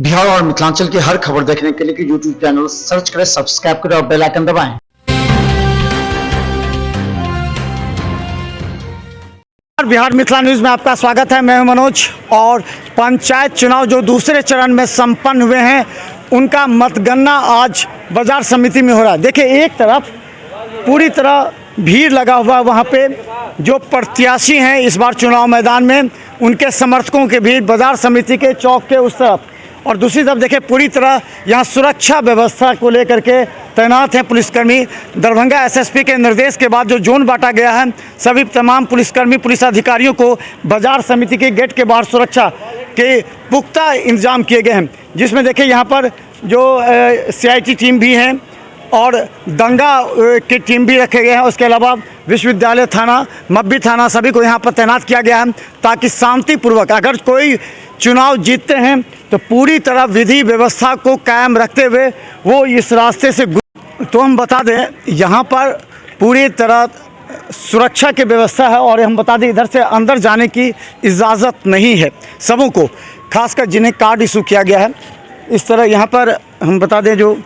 बिहार और मिथिलांचल की हर खबर देखने के लिए यूट्यूब चैनल सर्च करें, सब्सक्राइब करें और बेल आइकन दबाएं। बिहार मिथिला न्यूज़ में आपका स्वागत है। मैं हूं मनोज। और पंचायत चुनाव जो दूसरे चरण में संपन्न हुए हैं, उनका मतगणना आज बाजार समिति में हो रहा है। देखिए, एक तरफ पूरी तरह भीड़ लगा हुआ है, वहाँ पे जो प्रत्याशी हैं इस बार चुनाव मैदान में, उनके समर्थकों की भीड़ बाजार समिति के चौक के उस तरफ, और दूसरी तरफ देखिए पूरी तरह यहाँ सुरक्षा व्यवस्था को लेकर के तैनात हैं पुलिसकर्मी। दरभंगा एसएसपी के निर्देश के बाद जो जोन बांटा गया है, सभी तमाम पुलिसकर्मी पुलिस अधिकारियों को बाजार समिति के गेट के बाहर सुरक्षा के पुख्ता इंतजाम किए गए हैं, जिसमें देखिए यहाँ पर जो CIT टीम भी हैं और दंगा की टीम भी रखे गए हैं। उसके अलावा विश्वविद्यालय थाना, मब्बी थाना, सभी को यहाँ पर तैनात किया गया है, ताकि शांतिपूर्वक अगर कोई चुनाव जीतते हैं तो पूरी तरह विधि व्यवस्था को कायम रखते हुए वो इस रास्ते से। तो हम बता दें, यहाँ पर पूरी तरह सुरक्षा की व्यवस्था है, और हम बता दें इधर से अंदर जाने की इजाज़त नहीं है सबों को, खासकर जिन्हें कार्ड इशू किया गया है। इस तरह यहाँ पर हम बता दें जो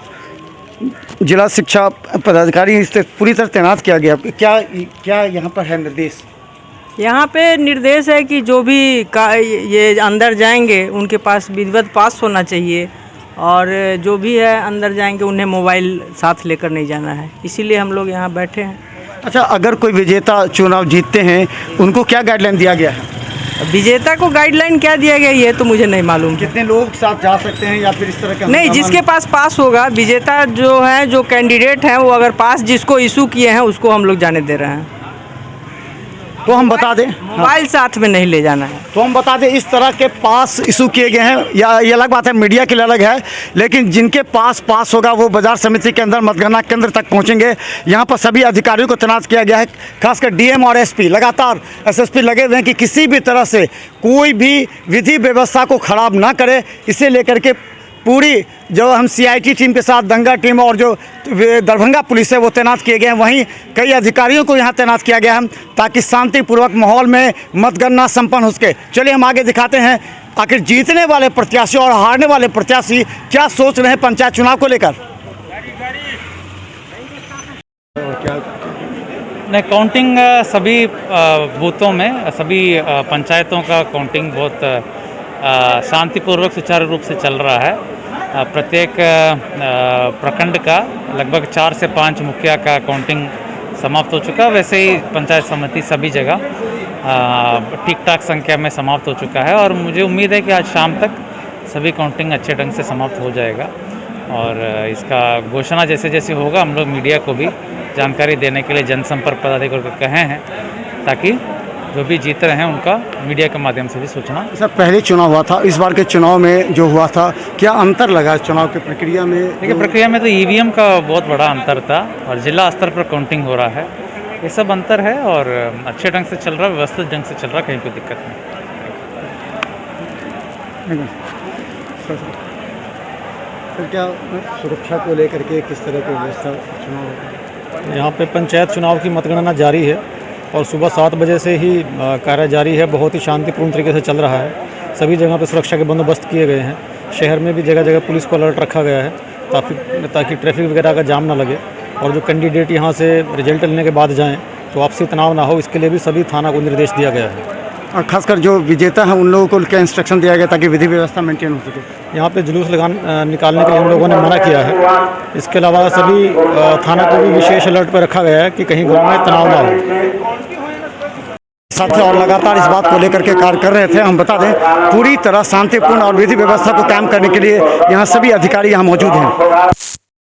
जिला शिक्षा पदाधिकारी इस पूरी तरह तैनात किया गया। क्या यहाँ पर है निर्देश? यहाँ पे निर्देश है कि जो भी ये अंदर जाएंगे उनके पास विधिवत पास होना चाहिए, और जो भी है अंदर जाएंगे उन्हें मोबाइल साथ लेकर नहीं जाना है, इसीलिए हम लोग यहाँ बैठे हैं। अच्छा, अगर कोई विजेता चुनाव जीतते हैं उनको क्या गाइडलाइन दिया गया है? विजेता को गाइडलाइन क्या दिया गया ये तो मुझे नहीं मालूम। कितने लोग साथ जा सकते हैं या फिर इस तरह का? नहीं, जिसके पास पास होगा, विजेता जो है, जो कैंडिडेट हैं, वो अगर पास जिसको इशू किए हैं उसको हम लोग जाने दे रहे हैं। तो हम बता दें, मोबाइल साथ में नहीं ले जाना है। तो हम बता दें इस तरह के पास इशू किए गए हैं, या ये अलग बात है, मीडिया के लिए अलग है, लेकिन जिनके पास होगा वो बाजार समिति के अंदर मतगणना केंद्र तक पहुंचेंगे। यहाँ पर सभी अधिकारियों को तैनात किया गया है, खासकर DM और SP, लगातार SSP लगे हुए हैं कि किसी भी तरह से कोई भी विधि व्यवस्था को खराब ना करे। इसे लेकर के पूरी जो हम CIT टीम के साथ दंगा टीम और जो दरभंगा पुलिस है वो तैनात किए गए हैं। वहीं कई अधिकारियों को यहाँ तैनात किया गया है, ताकि शांतिपूर्वक माहौल में मतगणना संपन्न हो सके। चलिए हम आगे दिखाते हैं आखिर जीतने वाले प्रत्याशी और हारने वाले प्रत्याशी क्या सोच रहे हैं पंचायत चुनाव को लेकर। नहीं, काउंटिंग सभी बूथों में, सभी पंचायतों का काउंटिंग बहुत शांतिपूर्वक सुचारू रूप से चल रहा है। प्रत्येक प्रखंड का लगभग 4 से 5 मुखिया का काउंटिंग समाप्त हो चुका है। वैसे ही पंचायत समिति सभी जगह ठीक ठाक संख्या में समाप्त हो चुका है, और मुझे उम्मीद है कि आज शाम तक सभी काउंटिंग अच्छे ढंग से समाप्त हो जाएगा। और इसका घोषणा जैसे जैसे होगा हम लोग मीडिया को भी जानकारी देने के लिए जनसंपर्क पदाधिकारी को कहे हैं, ताकि जो भी जीत रहे हैं उनका मीडिया के माध्यम से भी सूचना। सर, पहले चुनाव हुआ था, इस बार के चुनाव में जो हुआ था, क्या अंतर लगा चुनाव की प्रक्रिया में? देखिए, प्रक्रिया में तो EVM का बहुत बड़ा अंतर था, और जिला स्तर पर काउंटिंग हो रहा है, ये सब अंतर है, और अच्छे ढंग से चल रहा है, व्यवस्थित ढंग से चल रहा है, कहीं कोई दिक्कत नहीं। सर, क्या सुरक्षा को लेकर के किस तरह की व्यवस्था चुनाव? यहाँ पे पंचायत चुनाव की मतगणना जारी है, और सुबह 7 बजे से ही कार्य जारी है। बहुत ही शांतिपूर्ण तरीके से चल रहा है। सभी जगह पे सुरक्षा के बंदोबस्त किए गए हैं। शहर में भी जगह जगह पुलिस को अलर्ट रखा गया है, ताकि ट्रैफिक वगैरह का जाम ना लगे, और जो कैंडिडेट यहाँ से रिजल्ट लेने के बाद जाएँ तो आपसी तनाव ना हो, इसके लिए भी सभी थाना को निर्देश दिया गया है। और खासकर जो विजेता हैं उन लोगों को क्या इंस्ट्रक्शन दिया गया ताकि विधि व्यवस्था मेंटेन हो सके? यहाँ पे जुलूस निकालने के लिए हम लोगों ने मना किया है। इसके अलावा सभी थाना को भी विशेष अलर्ट पर रखा गया है कि कहीं गाँव में तनाव ना हो। साथ और लगातार इस बात को लेकर के कार्य कर रहे थे। हम बता दें, पूरी तरह शांतिपूर्ण और विधि व्यवस्था को कायम करने के लिए यहाँ सभी अधिकारी यहाँ मौजूद हैं।